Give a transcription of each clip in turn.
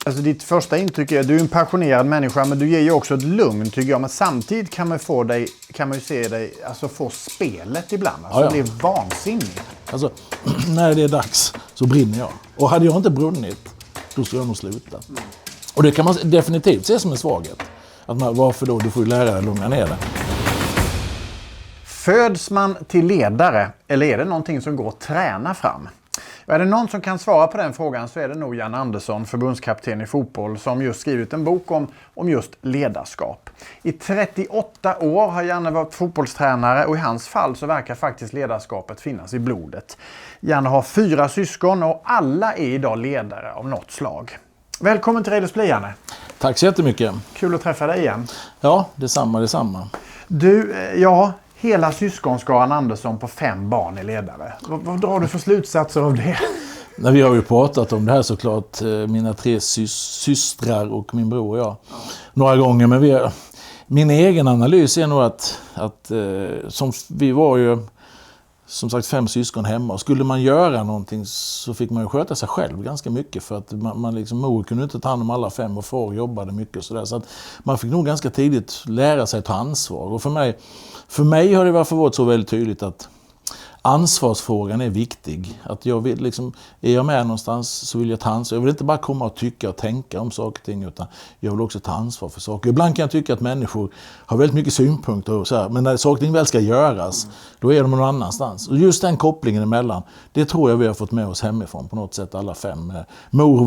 Alltså ditt första intryck är att du är en passionerad människa, men du ger ju också ett lugn tycker jag. Men samtidigt kan man ju se dig alltså få spelet ibland. Alltså det är vansinnigt. Alltså när det är dags så brinner jag. Och hade jag inte brunnit, då skulle jag nog sluta. Och det kan man definitivt se som en svaghet. Att varför då? Du får ju lära dig att lugna ner det. Föds man till ledare eller är det någonting som går att träna fram? Är det någon som kan svara på den frågan så är det nog Jan Andersson, förbundskapten i fotboll, som just skrivit en bok om just ledarskap. I 38 år har Janne varit fotbollstränare och i hans fall så verkar faktiskt ledarskapet finnas i blodet. Janne har 4 syskon och alla är idag ledare av något slag. Välkommen till Radio Play, Janne. Tack så jättemycket. Kul att träffa dig igen. Ja, detsamma. Du, hela syskonskaran Andersson på 5 barn är ledare. Vad drar du för slutsatser av det? Vi har ju pratat om det här såklart, mina 3 systrar och min bror och jag, några gånger. Men min egen analys är nog att som vi var ju som sagt 5 syskon hemma. Och skulle man göra någonting så fick man ju sköta sig själv ganska mycket. För att man liksom, mor kunde inte ta hand om alla 5 och far jobbade mycket och sådär. Så att man fick nog ganska tidigt lära sig att ta ansvar. Och för mig har det varför varit så väldigt tydligt att ansvarsfrågan är viktig. Att jag vill är jag med någonstans så vill jag ta ansvar. Jag vill inte bara komma och tycka och tänka om saker och ting, utan jag vill också ta ansvar för saker. Ibland kan jag tycka att människor har väldigt mycket synpunkter och så här, men när saker och ting väl ska göras, då är de någon annanstans. Och just den kopplingen emellan, det tror jag vi har fått med oss hemifrån på något sätt alla 5. Mor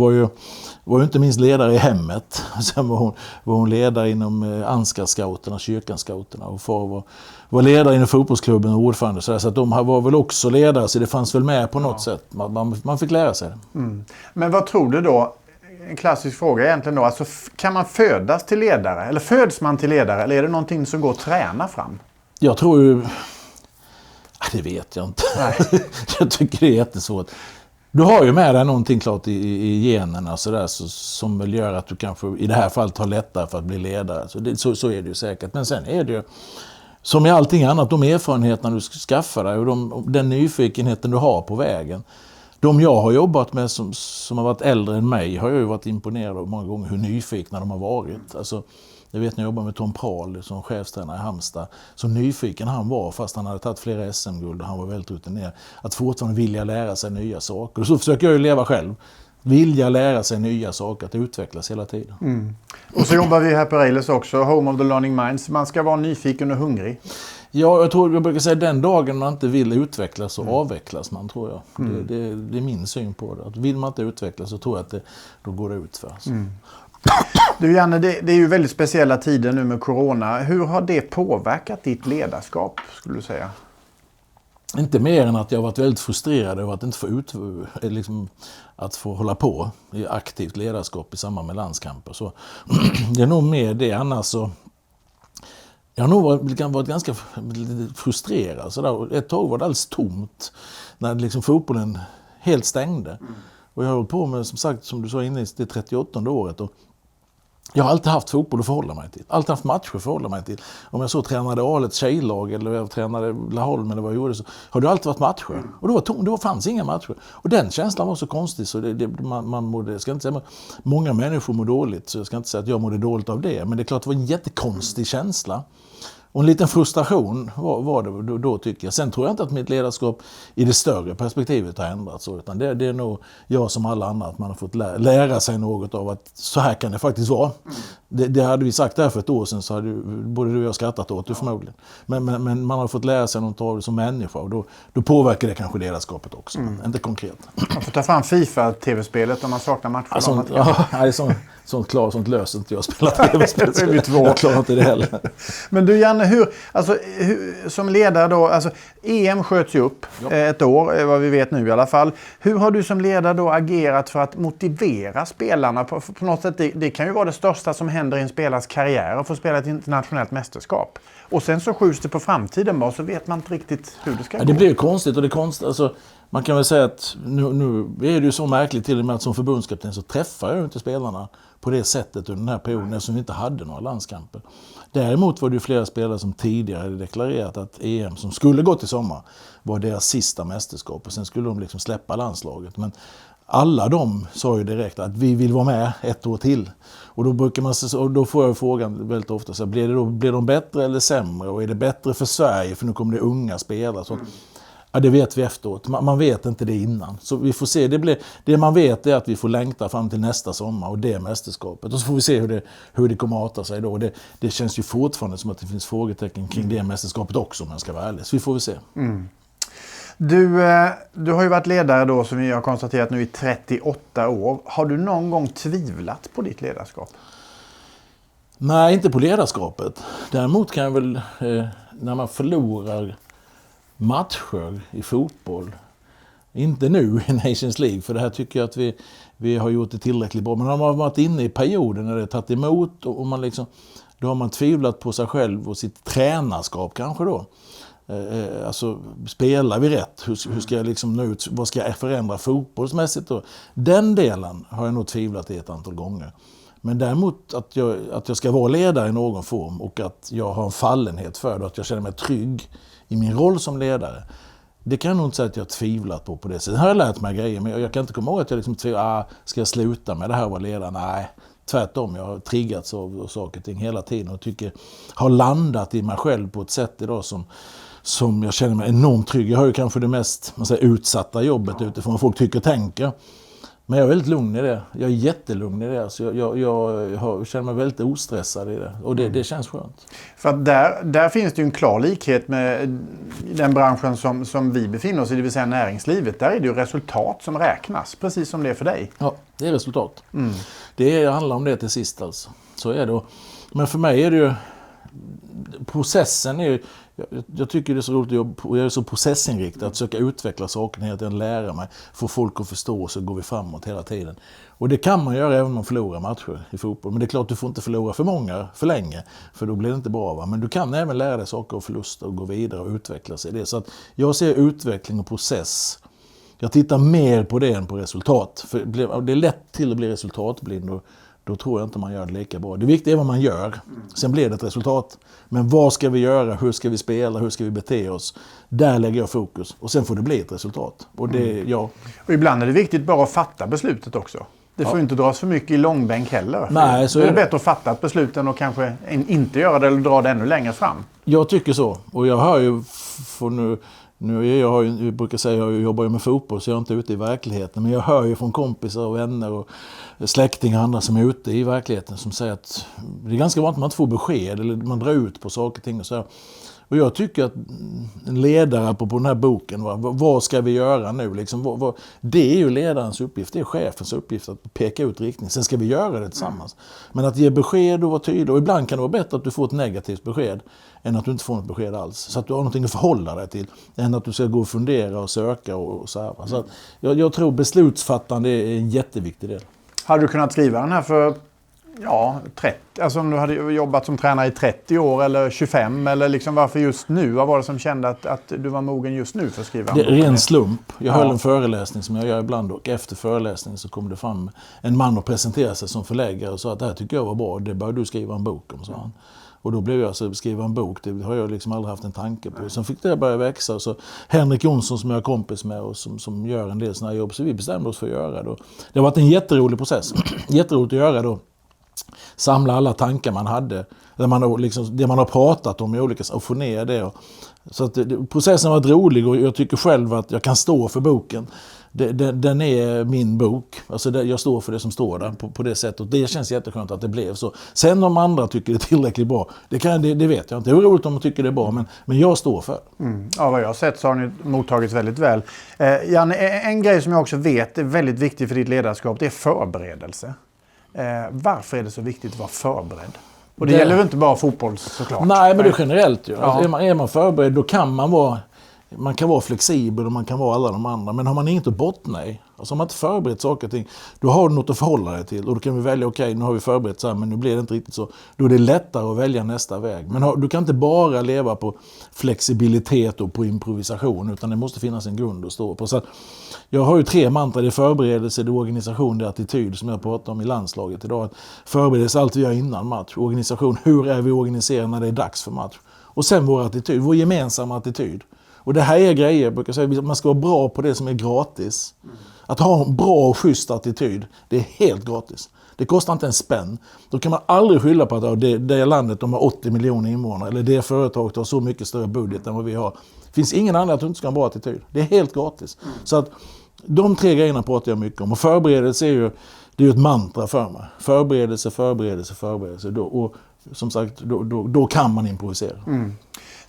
var ju inte minst ledare i hemmet. Sen var hon ledare inom Ansgarscouterna, kyrkanscouterna, och far var ledare inom fotbollsklubben och ordförande. Så att de var väl också ledare, så det fanns väl med på något sätt. Man fick lära sig det. Mm. Men vad tror du då, en klassisk fråga egentligen då, alltså kan man födas till ledare? Eller föds man till ledare? Eller är det någonting som går att träna fram? Jag tror ju... Det vet jag inte. Nej. Jag tycker det är jättesvårt. Du har ju med dig någonting klart i generna så där, som väl gör att du kanske i det här fallet har lättare för att bli ledare. Så är det ju säkert. Men sen är det ju, som i allting annat, de erfarenheterna du skaffar dig och den nyfikenheten du har på vägen. De jag har jobbat med som har varit äldre än mig har jag ju varit imponerad av många gånger hur nyfikna de har varit. Alltså, jag vet när jag jobbade med Tom Prahl som chefstränare i Halmstad, så nyfiken han var fast han hade tagit flera SM-guld och han var väldigt rutinerad. Att fortfarande vilja lära sig nya saker. Och så försöker jag ju leva själv. Vilja lära sig nya saker, att utvecklas hela tiden. Mm. Och så jobbar vi här på Railers också, Home of the Learning Minds. Man ska vara nyfiken och hungrig. Ja, jag brukar säga den dagen man inte vill utvecklas så avvecklas man, tror jag. Det är min syn på det. Att vill man inte utvecklas så tror jag att då går det ut för. Du Janne, det är ju väldigt speciella tider nu med corona. Hur har det påverkat ditt ledarskap, skulle du säga? Inte mer än att jag varit väldigt frustrerad över att inte att få hålla på i aktivt ledarskap i samband med landskamper. Så det är nog mer det. Annars så... Jag har nog varit ganska frustrerad. Så ett tag var det alldeles tomt när fotbollen helt stängde. Och jag har hållit på med, som sagt, som du sa innan, det 38:e året. Och jag har alltid haft fotboll att förhålla mig till. Alltid haft matcher att förhålla mig till. Om jag så tränade Alets tjejlag eller jag tränade Laholm eller vad jag gjorde, så har det alltid varit matcher. Och då fanns inga matcher. Och den känslan var så konstig så man mådde, jag ska inte säga, många människor mår dåligt, så jag ska inte säga att jag mådde dåligt av det. Men det är klart det var en jättekonstig känsla. Och en liten frustration var det då tycker jag. Sen tror jag inte att mitt ledarskap i det större perspektivet har ändrats. Utan det är nog jag som alla andra, att man har fått lära sig något av att så här kan det faktiskt vara. Det hade vi sagt där för ett år sedan, så hade både du och jag skrattat åt det förmodligen. Men man har fått lära sig något av det som människa, och då påverkar det kanske ledarskapet också. Inte konkret. Man får ta fram FIFA-tv-spelet om man saknar matcher. Sånt löser inte jag spela tv-spel. Jag klarar inte det heller. Men du Janne, som ledare då, alltså EM sköts ju upp ett år, vad vi vet nu i alla fall. Hur har du som ledare då agerat för att motivera spelarna? På något sätt, det kan ju vara det största som händer i en spelars karriär, att få spela ett internationellt mästerskap. Och sen så skjuts det på framtiden och så vet man inte riktigt hur det ska gå. Det blir ju konstigt, och det är konstigt. Alltså, man kan väl säga att nu är det ju så märkligt till och med att som förbundskapten så träffar jag inte spelarna på det sättet under den här perioden, eftersom vi inte hade några landskamper. Däremot var det ju flera spelare som tidigare hade deklarerat att EM som skulle gå till sommar var deras sista mästerskap, och sen skulle de släppa landslaget. Men alla de sa ju direkt att vi vill vara med ett år till. Och då får jag frågan väldigt ofta, så blir de bättre eller sämre? Och är det bättre för Sverige? För nu kommer det unga spelare. Så, ja, det vet vi efteråt. Man vet inte det innan. Så vi får se. Det man vet är att vi får längta fram till nästa sommar och det mästerskapet. Och så får vi se hur det kommer att arta sig då. Det känns ju fortfarande som att det finns frågetecken kring det mästerskapet också, om man ska vara ärlig. Så vi får se. Du har ju varit ledare då, som vi har konstaterat nu, i 38 år. Har du någon gång tvivlat på ditt ledarskap? Nej, inte på ledarskapet. Däremot kan jag väl, när man förlorar matcher i fotboll, inte nu i Nations League, för det här tycker jag att vi har gjort det tillräckligt bra. Men om man har varit inne i perioden när det är tagit emot och man liksom, då har man tvivlat på sig själv och sitt tränarskap kanske då. Alltså, spelar vi rätt? Hur ska jag liksom nå ut? Vad ska jag förändra fotbollsmässigt då? Den delen har jag nog tvivlat i ett antal gånger. Men däremot att jag ska vara ledare i någon form och att jag har en fallenhet för det, att jag känner mig trygg i min roll som ledare. Det kan jag nog inte säga att jag har tvivlat på det sättet. Sen har jag lärt mig grejer, men jag kan inte komma ihåg att jag liksom tvivlar, ska jag sluta med det här och vara ledare? Nej, tvärtom. Jag har triggats av saker och ting hela tiden och har landat i mig själv på ett sätt idag som jag känner mig enormt trygg. Jag har ju kanske det mest utsatta jobbet utifrån vad folk tycker och tänker. Men jag är väldigt lugn i det. Jag är jättelugn i det. Så jag känner mig väldigt ostressad i det. Och det känns skönt. För att där finns det ju en klar likhet med den branschen som vi befinner oss i, det vill säga näringslivet. Där är det ju resultat som räknas, precis som det är för dig. Ja, det är resultat. Det handlar om det till sist alltså. Så är det. Men för mig är det ju, processen är ju, jag tycker det är så roligt att jag är så processinriktad, att försöka utveckla saker, hela tiden lära mig, få folk att förstå, så går vi framåt hela tiden. Och det kan man göra även om man förlorar matcher i fotboll. Men det är klart, du får inte förlora för många för länge, för då blir det inte bra. Va? Men du kan även lära dig saker och förluster och gå vidare och utveckla sig i det. Så att jag ser utveckling och process. Jag tittar mer på det än på resultat. För det är lätt till att bli resultatblind, och då tror jag inte man gör det lika bra. Det viktiga är vad man gör. Sen blir det ett resultat. Men vad ska vi göra? Hur ska vi spela? Hur ska vi bete oss? Där lägger jag fokus. Och sen får det bli ett resultat. Och och ibland är det viktigt bara att fatta beslutet också. Det får ju inte dras för mycket i långbänk heller. Nej, så är det bättre att fatta ett beslut än att kanske inte göra det eller dra det ännu längre fram. Jag tycker så. Och jag hör ju, jag brukar säga att jag jobbar med fotboll, så jag är inte ute i verkligheten. Men jag hör ju från kompisar och vänner och släktingar och andra som är ute i verkligheten, som säger att det är ganska vanligt att man inte får besked eller man drar ut på saker och ting. Och jag tycker att en ledare på den här boken, vad ska vi göra nu? Liksom, det är ju ledarens uppgift, det är chefens uppgift att peka ut riktning. Sen ska vi göra det tillsammans. Men att ge besked och vara tydlig, och ibland kan det vara bättre att du får ett negativt besked än att du inte får något besked alls. Så att du har någonting att förhålla dig till, än att du ska gå och fundera och söka och så här. Så att jag tror beslutsfattande är en jätteviktig del. Hade du kunnat skriva den här för 30, alltså om du hade jobbat som tränare i 30 år eller 25, eller liksom varför just nu? Vad var det som kände att du var mogen just nu för att skriva? Det är ren slump. Jag höll en föreläsning som jag gör ibland, och efter föreläsningen så kom det fram en man och presenterade sig som förläggare och sa att det här tycker jag var bra, det bör du skriva en bok om, sa han. Och då blev jag så skriva en bok, det har jag liksom aldrig haft en tanke på. Sen fick det börja växa, och så Henrik Jonsson som jag är kompis med och som gör en del sådana här jobb, så vi bestämde oss för att göra det. Det har varit en jätterolig process, jätteroligt att göra då. Samla alla tankar man hade, det man har pratat om i olika, och få ner det. Så att processen har varit rolig, och jag tycker själv att jag kan stå för boken. Den är min bok. Alltså jag står för det som står där på det sättet. Och det känns jätteskönt att det blev så. Sen om andra tycker det är tillräckligt bra, det vet jag inte. Det är roligt om de tycker det är bra, men jag står för. Ja, vad jag har sett så har ni mottagits väldigt väl. Janne, en grej som jag också vet är väldigt viktig för ditt ledarskap, det är förberedelse. Varför är det så viktigt att vara förberedd? Och det gäller ju inte bara fotboll såklart. Nej, men det är generellt ju. Ja. Alltså, är man förberedd, då kan man kan vara flexibel och man kan vara alla de andra. Men har man inget att bottna i, alltså om man inte förberett saker och ting, då har du något att förhålla dig till. Och då kan vi välja, okej, nu har vi förberett så här, men nu blir det inte riktigt så. Då är det lättare att välja nästa väg. Men du kan inte bara leva på flexibilitet och på improvisation, utan det måste finnas en grund att stå på. Så att jag har ju 3 mantra, det är förberedelse, det är organisation, det är attityd, som jag pratar om i landslaget idag. Att förberedelse, allt vi gör innan match. Organisation, hur är vi organiserade när det är dags för match? Och sen vår attityd, vår gemensamma attityd. Och det här är grejer, jag brukar säga, att man ska vara bra på det som är gratis. Att ha en bra och schysst attityd, det är helt gratis. Det kostar inte en spänn. Då kan man aldrig skylla på att det landet de har 80 miljoner invånare eller det företaget har så mycket större budget än vad vi har. Det finns ingen annan att du inte ska ha en bra attityd. Det är helt gratis. Så att de 3 grejerna pratar jag mycket om. Och förberedelse är ju ett mantra för mig. Förberedelse. Och som sagt, då kan man improvisera.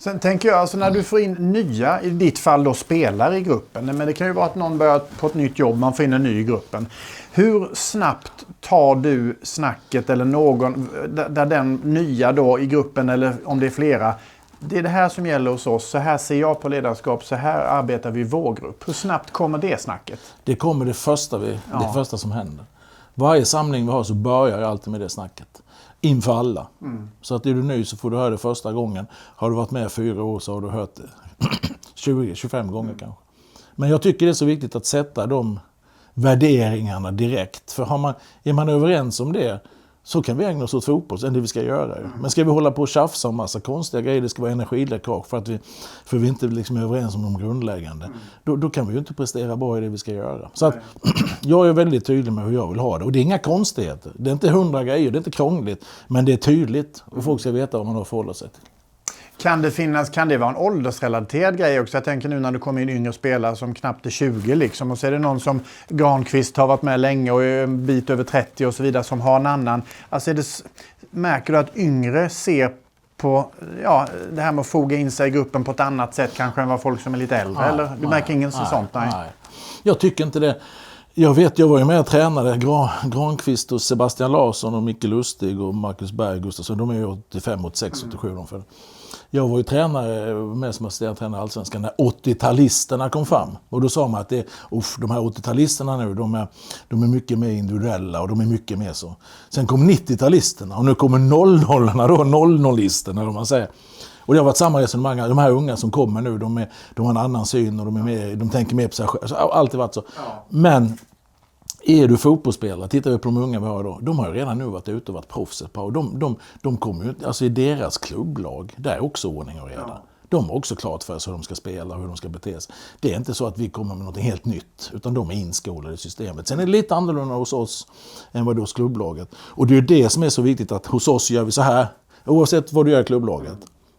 Sen tänker jag, alltså när du får in nya, i ditt fall då spelare i gruppen, men det kan ju vara att någon börjar på ett nytt jobb, man får in en ny i gruppen. Hur snabbt tar du snacket eller någon, där den nya då i gruppen eller om det är flera, det är det här som gäller hos oss, så här ser jag på ledarskap, så här arbetar vi i vår grupp. Hur snabbt kommer det snacket? Det kommer det första som händer. Varje samling vi har så börjar jag alltid med det snacket. Inför alla. Så att är du ny så får du höra det första gången. Har du varit med 4 år så har du hört det 20-25 gånger kanske. Men jag tycker det är så viktigt att sätta de värderingarna direkt. För är man överens om det så kan vi ägna oss åt fotboll, än det vi ska göra. Men ska vi hålla på och tjafsa om massa konstiga grejer, det ska vara energiläckage för vi inte liksom är överens om de grundläggande, då kan vi ju inte prestera bra i det vi ska göra. Så att jag är väldigt tydlig med hur jag vill ha det. Och det är inga konstigheter. Det är inte 100 grejer, det är inte krångligt, men det är tydligt och folk ska veta vad man har förhållit sig till. Kan det vara en åldersrelaterad grej också? Jag tänker nu när du kommer in yngre spelare som knappt är 20 liksom, och så är det någon som Granqvist har varit med länge och är en bit över 30 och så vidare som har en annan. Alltså märker du att yngre ser på det här med att foga in sig i gruppen på ett annat sätt kanske än vad folk som är lite äldre? Eller du märker ingen sånt? Nej. Jag tycker inte det. Jag var ju med och tränade Granqvist och Sebastian Larsson och Micke Lustig och Marcus Berg, Gustafsson. De är ju 85, 86, 87 de för. Jag var ju tränare med som assisterande tränare i Allsvenskan när 80-talisterna kom fram. Och då sa man att de här 80-talisterna nu, de är mycket mer individuella och de är mycket mer så. Sen kom 90-talisterna och nu kommer 00-orna då, 00-listerna om man säger. Och det har varit samma resonemang, de här unga som kommer nu, de har en annan syn och de tänker mer på sig själva. Alltså, alltid varit så. Ja. Men är du fotbollsspelare, tittar vi på de unga vi har då, de har ju redan nu varit ute och varit proffs ett par. Och de kommer ju, alltså i deras klubblag, där är också ordning och reda. Ja. De har också klart för sig hur de ska spela och hur de ska bete sig. Det är inte så att vi kommer med något helt nytt, utan de är inskolade i systemet. Sen är det lite annorlunda hos oss än vad det är hos klubblaget. Och det är det som är så viktigt, att hos oss gör vi så här, oavsett vad du gör i klubblaget.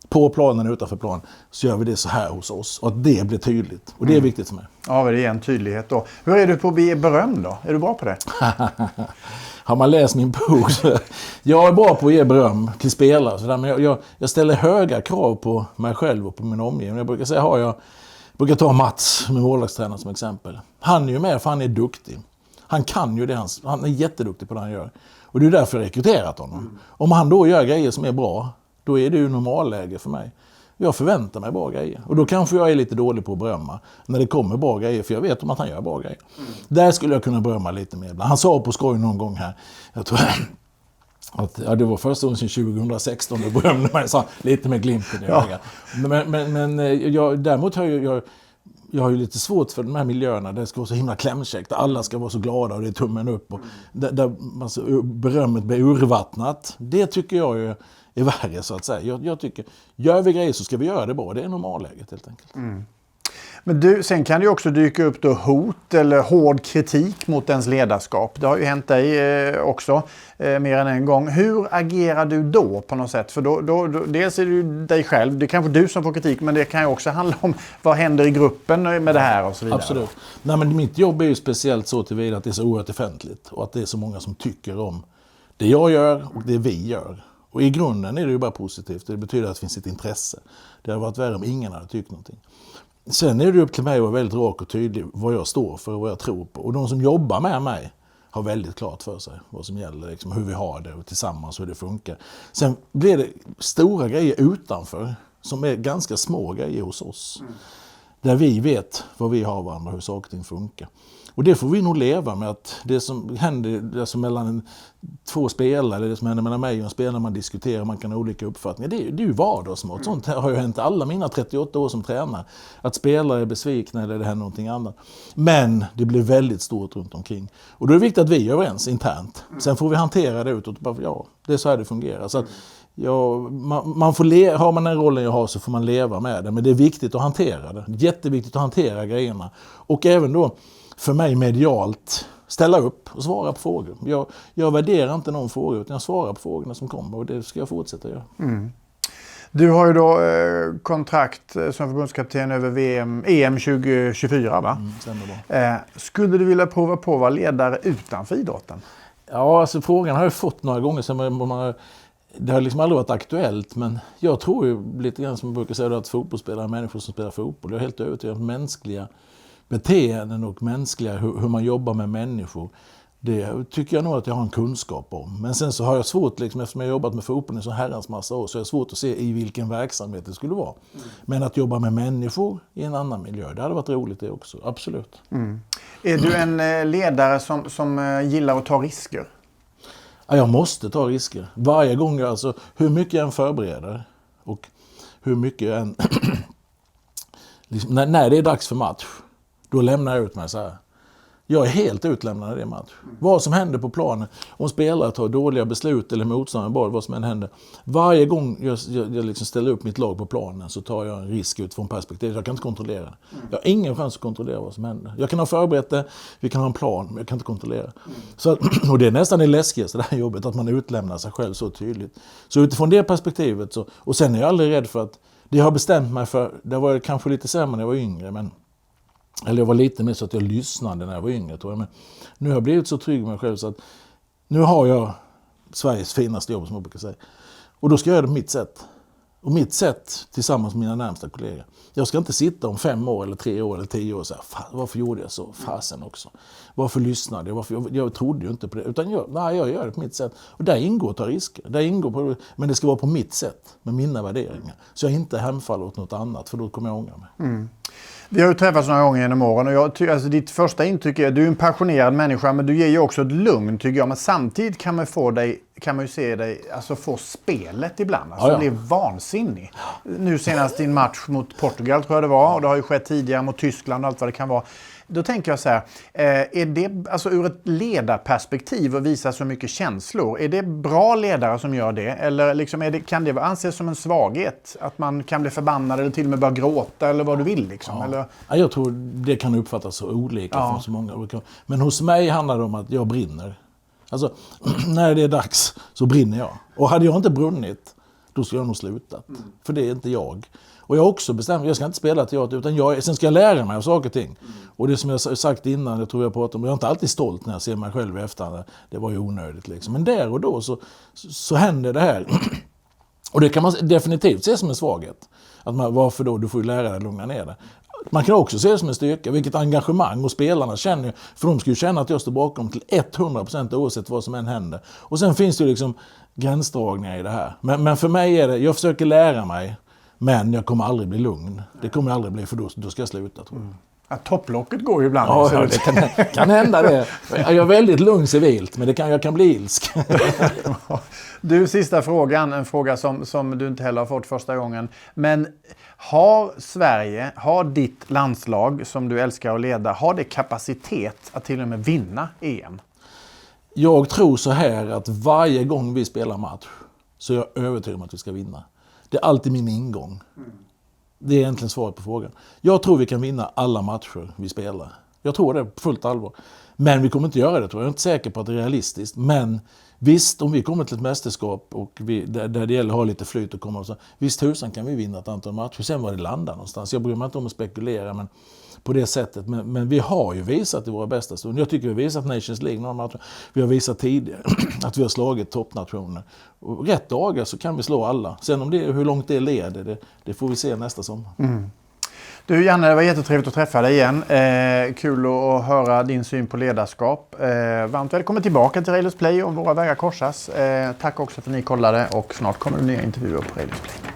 På planen och utanför planen så gör vi det så här hos oss. Och att det blir tydligt. Och det är viktigt för mig. Ja, det är en tydlighet då. Hur är du på att ge beröm då? Är du bra på det? Har man läst min bok så... Jag är bra på att ge beröm till spelare. Så där, men jag ställer höga krav på mig själv och på min omgivning. Jag brukar säga, jag brukar ta Mats med målvaktstränaren som exempel. Han är ju med för han är duktig. Han kan ju det. Han är jätteduktig på det han gör. Och det är därför jag rekryterat honom. Om han då gör grejer som är bra, då är det ju normalläge för mig. Jag förväntar mig bra grejer. Och då kanske jag är lite dålig på att berömma när det kommer bra grejer, för jag vet om att han gör bra grejer. Där skulle jag kunna berömma lite mer. Han sa på skoj någon gång här, jag tror att det var första gången sedan 2016 då berömde mig, sa lite med glimten i ögat. Men däremot har jag har ju lite svårt för de här miljöerna där det ska vara så himla klämkäckt. Alla ska vara så glada och det är tummen upp. Och där alltså, berömmet blir urvattnat. Det tycker jag är värre så att säga. Jag tycker, gör vi grejer så ska vi göra det bra. Det är normalläget helt enkelt. Men sen kan det ju också dyka upp då hot eller hård kritik mot ens ledarskap. Det har ju hänt dig också mer än en gång. Hur agerar du då på något sätt? För då dels är det ju dig själv, det är kanske du som får kritik, men det kan ju också handla om vad händer i gruppen med det här och så vidare. Absolut. Nej, men mitt jobb är ju speciellt så tillvida att det är så oerhört offentligt och att det är så många som tycker om det jag gör och det vi gör. Och i grunden är det ju bara positivt. Det betyder att det finns ett intresse. Det hade varit värre om ingen hade tyckt någonting. Sen är det upp till mig att vara väldigt rak och tydlig vad jag står för och vad jag tror på. Och de som jobbar med mig har väldigt klart för sig vad som gäller, liksom, hur vi har det och tillsammans hur det funkar. Sen blir det stora grejer utanför som är ganska små grejer hos oss. Där vi vet vad vi har varandra, hur saker och ting funkar. Och det får vi nog leva med, att det som händer alltså mellan två spelare, eller det som händer mellan mig och en spelare, man diskuterar, man kan ha olika uppfattningar. Det är ju vardagsmått. Sånt har ju hänt alla mina 38 år som tränare. Att spelare är besvikna eller det händer någonting annat. Men det blir väldigt stort runt omkring. Och då är det viktigt att vi är överens internt. Sen får vi hantera det utåt. Ja, det är så här det fungerar. Så att man får har man den rollen jag har så får man leva med det. Men det är viktigt att hantera det. Jätteviktigt att hantera grejerna. Och även då för mig medialt ställa upp och svara på frågor. Jag värderar inte någon fråga utan jag svarar på frågorna som kommer och det ska jag fortsätta göra. Mm. Du har ju då kontrakt som förbundskapten över EM 2024 va? Skulle du vilja prova på att vara ledare utanför idrotten? Ja, alltså frågan har jag fått några gånger. Det har liksom aldrig varit aktuellt, men jag tror ju lite grann som jag brukar säga att fotbollsspelare är människor som spelar fotboll. Jag är helt övertygad om mänskliga beteenden och hur man jobbar med människor. Det tycker jag nog att jag har en kunskap om. Men sen så har jag svårt, liksom, eftersom jag har jobbat med fotboll i så herrans massa år, så är det svårt att se i vilken verksamhet det skulle vara. Men att jobba med människor i en annan miljö, det hade varit roligt det också, absolut. Är du en ledare som gillar att ta risker? Ja, jag måste ta risker. Varje gång alltså, hur mycket jag än förbereder och hur mycket jag än... liksom, när det är dags för match, då lämnar jag ut mig så här. Jag är helt utlämnad i det match. Vad som händer på planen, om spelare tar dåliga beslut eller motståndare, vad som än händer. Varje gång jag liksom ställer upp mitt lag på planen så tar jag en risk utifrån perspektiv. Jag kan inte kontrollera det. Jag har ingen chans att kontrollera vad som händer. Jag kan ha förberett det, vi kan ha en plan, men jag kan inte kontrollera. Så, och det är nästan det läskigaste, det här jobbet, att man utlämnar sig själv så tydligt. Så utifrån det perspektivet, och sen är jag aldrig rädd för att, det jag har bestämt mig för, det var kanske lite sämre när jag var yngre, men eller jag var lite mer så att jag lyssnade när jag var yngre, tror jag. Men nu har jag blivit så trygg med mig själv så att nu har jag Sveriges finaste jobb, som jag brukar säga. Och då ska jag göra det på mitt sätt. Och mitt sätt tillsammans med mina närmsta kollegor. Jag ska inte sitta om 5 år eller 3 år eller 10 år och säga, varför gjorde jag så? Fasen också. Varför lyssnade jag? Jag trodde ju inte på det. Utan jag gör det på mitt sätt. Och där ingår att ta risker. Men det ska vara på mitt sätt, med mina värderingar. Så jag inte hemfaller åt något annat, för då kommer jag ångra mig. Vi har ju träffats några gånger genom åren och jag tycker, alltså ditt första intryck är att du är en passionerad människa, men du ger ju också ett lugn, tycker jag. Men samtidigt kan man ju se dig alltså få spelet ibland, alltså bli vansinnig. Nu senast din match mot Portugal tror jag det var, och det har ju skett tidigare mot Tyskland och allt vad det kan vara. Då tänker jag så här, är det alltså ur ett ledarperspektiv och visa så mycket känslor, är det bra ledare som gör det? Eller liksom kan det anses som en svaghet? Att man kan bli förbannad eller till och med bara gråta eller vad du vill liksom? Ja. Eller? Ja, jag tror det kan uppfattas så olika från så många olika. Men hos mig handlar det om att jag brinner. Alltså, när det är dags så brinner jag. Och hade jag inte brunnit, då skulle jag nog slutat. För det är inte jag. Och jag har också bestämt, jag ska inte spela teater, utan sen ska jag lära mig av saker och ting. Och det som jag sagt innan, jag tror jag pratat om, jag är inte alltid stolt när jag ser mig själv i efterhand. Det var ju onödigt liksom. Men där och då så händer det här. Och det kan man definitivt se som en svaghet. Att varför då? Du får ju lära dig att lugna ner det. Man kan också se det som en styrka, vilket engagemang, och spelarna känner, för de ska ju känna att jag står bakom till 100% oavsett vad som än händer. Och sen finns det ju liksom gränsdragningar i det här. Men för mig är det, jag försöker lära mig, men jag kommer aldrig bli lugn. Det kommer jag aldrig bli, för då ska jag sluta, tror jag. Ja, topplocket går ju ibland. Ja, det kan hända det. Jag är väldigt lugn civilt, men jag kan bli ilsk. Du, sista frågan, en fråga som du inte heller har fått första gången. Men har ditt landslag, som du älskar att leda, har det kapacitet att till och med vinna EM? Jag tror så här att varje gång vi spelar match så är jag övertygad om att vi ska vinna. Det är alltid min ingång. Det är egentligen svaret på frågan. Jag tror vi kan vinna alla matcher vi spelar. Jag tror det på fullt allvar. Men vi kommer inte göra det, tror jag. Jag är inte säker på att det är realistiskt. Men visst, om vi kommer till ett mästerskap och där det gäller att ha lite flyt och komma och så. Visst tusan kan vi vinna ett antal matcher. Sen var det landar någonstans. Jag bryr mig inte om att spekulera, men på det sättet. Men vi har ju visat i våra bästa stunder. Jag tycker vi har visat Nations League några matcher. Vi har visat tidigare att vi har slagit toppnationer. Och rätt dagar så kan vi slå alla. Sen om hur långt det leder, det får vi se nästa sommar. Du Janne, det var jättetrevligt att träffa dig igen. Kul att höra din syn på ledarskap. Varmt välkommen tillbaka till Railers Play och våra vägar korsas. Tack också för att ni kollade, och snart kommer det nya intervjuer på Railers Play.